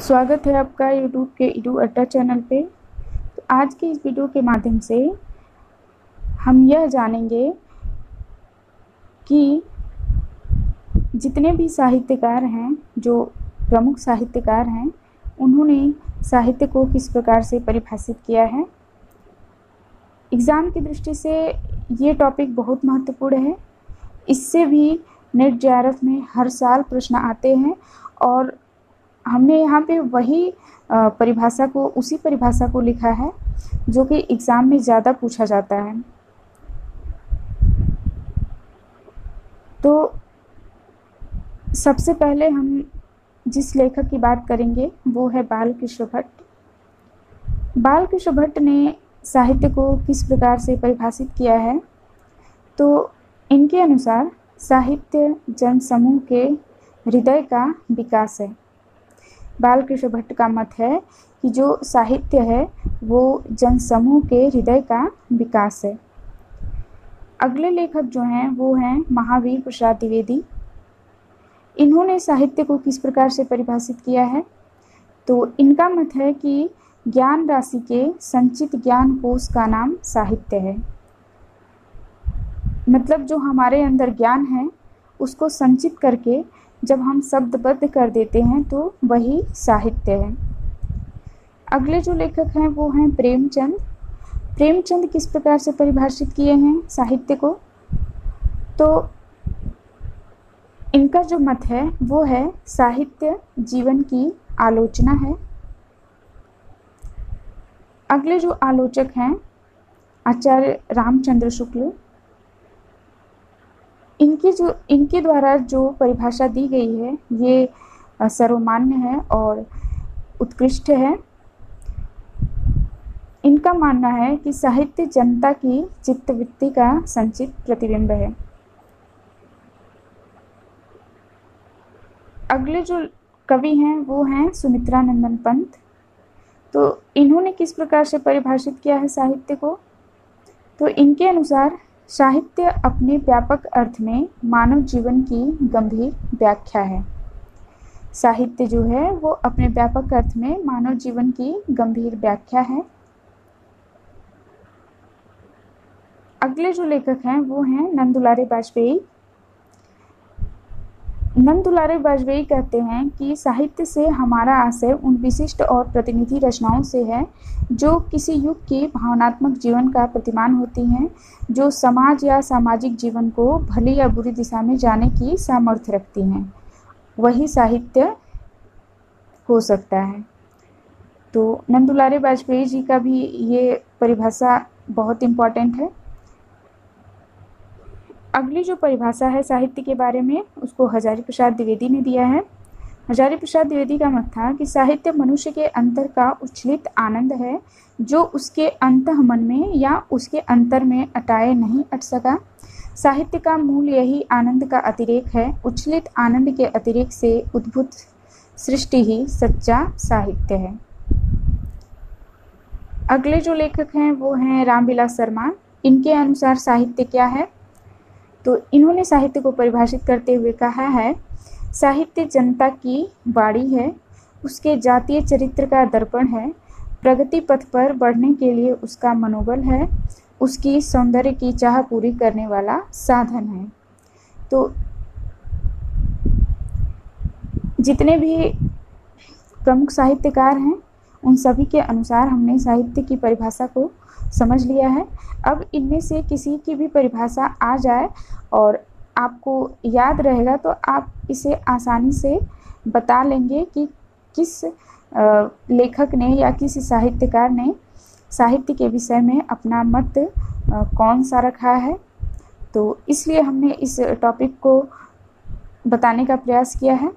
स्वागत है आपका यूट्यूब के ईडू अड्डा चैनल पे। तो आज की इस वीडियो के माध्यम से हम यह जानेंगे कि जितने भी साहित्यकार हैं, जो प्रमुख साहित्यकार हैं, उन्होंने साहित्य को किस प्रकार से परिभाषित किया है। एग्ज़ाम की दृष्टि से ये टॉपिक बहुत महत्वपूर्ण है। इससे भी नेट जेआरएफ में हर साल प्रश्न आते हैं और हमने यहाँ पे वही उसी परिभाषा को लिखा है जो कि एग्ज़ाम में ज़्यादा पूछा जाता है। तो सबसे पहले हम जिस लेखक की बात करेंगे वो है बालकृष्ण भट्ट। बालकृष्ण भट्ट ने साहित्य को किस प्रकार से परिभाषित किया है, तो इनके अनुसार साहित्य जन समूह के हृदय का विकास है। बालकृष्ण भट्ट का मत है कि जो साहित्य है वो जन समूह के हृदय का विकास है। अगले लेखक जो हैं वो हैं महावीर प्रसाद द्विवेदी। इन्होंने साहित्य को किस प्रकार से परिभाषित किया है, तो इनका मत है कि ज्ञान राशि के संचित ज्ञान कोश का नाम साहित्य है। मतलब जो हमारे अंदर ज्ञान है उसको संचित करके जब हम शब्दबद्ध कर देते हैं तो वही साहित्य है। अगले जो लेखक हैं वो हैं प्रेमचंद। प्रेमचंद किस प्रकार से परिभाषित किए हैं साहित्य को, तो इनका जो मत है वो है साहित्य जीवन की आलोचना है। अगले जो आलोचक हैं आचार्य रामचंद्र शुक्ल। इनके द्वारा जो परिभाषा दी गई है ये सर्वमान्य है और उत्कृष्ट है। इनका मानना है कि साहित्य जनता की चित्तवृत्ति का संचित प्रतिबिंब है। अगले जो कवि हैं वो हैं सुमित्रा नंदन पंत। तो इन्होंने किस प्रकार से परिभाषित किया है साहित्य को, तो इनके अनुसार साहित्य अपने व्यापक अर्थ में मानव जीवन की गंभीर व्याख्या है। साहित्य जो है वो अपने व्यापक अर्थ में मानव जीवन की गंभीर व्याख्या है। अगले जो लेखक हैं वो हैं नंदुलारे बाजपेयी। नंदुलारे बाजपेयी कहते हैं कि साहित्य से हमारा आशय उन विशिष्ट और प्रतिनिधि रचनाओं से है जो किसी युग की भावनात्मक जीवन का प्रतिमान होती हैं, जो समाज या सामाजिक जीवन को भली या बुरी दिशा में जाने की सामर्थ्य रखती हैं। वही साहित्य हो सकता है। तो नंदुलारे बाजपेयी जी का भी ये परिभाषा बहुत इम्पॉर्टेंट है। अगली जो परिभाषा है साहित्य के बारे में उसको हजारी प्रसाद द्विवेदी ने दिया है। हजारी प्रसाद द्विवेदी का मत था कि साहित्य मनुष्य के अंतर का उच्छलित आनंद है जो उसके अंतःमन में या उसके अंतर में अटाए नहीं अट सका। साहित्य का मूल यही आनंद का अतिरेक है। उच्छलित आनंद के अतिरेक से उद्भूत सृष्टि ही सच्चा साहित्य है। अगले जो लेखक हैं वो हैं रामविलास शर्मा। इनके अनुसार साहित्य क्या है, तो इन्होंने साहित्य को परिभाषित करते हुए कहा है साहित्य जनता की वाणी है, उसके जातीय चरित्र का दर्पण है, प्रगति पथ पर बढ़ने के लिए उसका मनोबल है, उसकी सौंदर्य की चाह पूरी करने वाला साधन है। तो जितने भी प्रमुख साहित्यकार हैं उन सभी के अनुसार हमने साहित्य की परिभाषा को समझ लिया है। अब इनमें से किसी की भी परिभाषा आ जाए और आपको याद रहेगा तो आप इसे आसानी से बता लेंगे कि किस लेखक ने या किस साहित्यकार ने साहित्य के विषय में अपना मत कौन सा रखा है। तो इसलिए हमने इस टॉपिक को बताने का प्रयास किया है।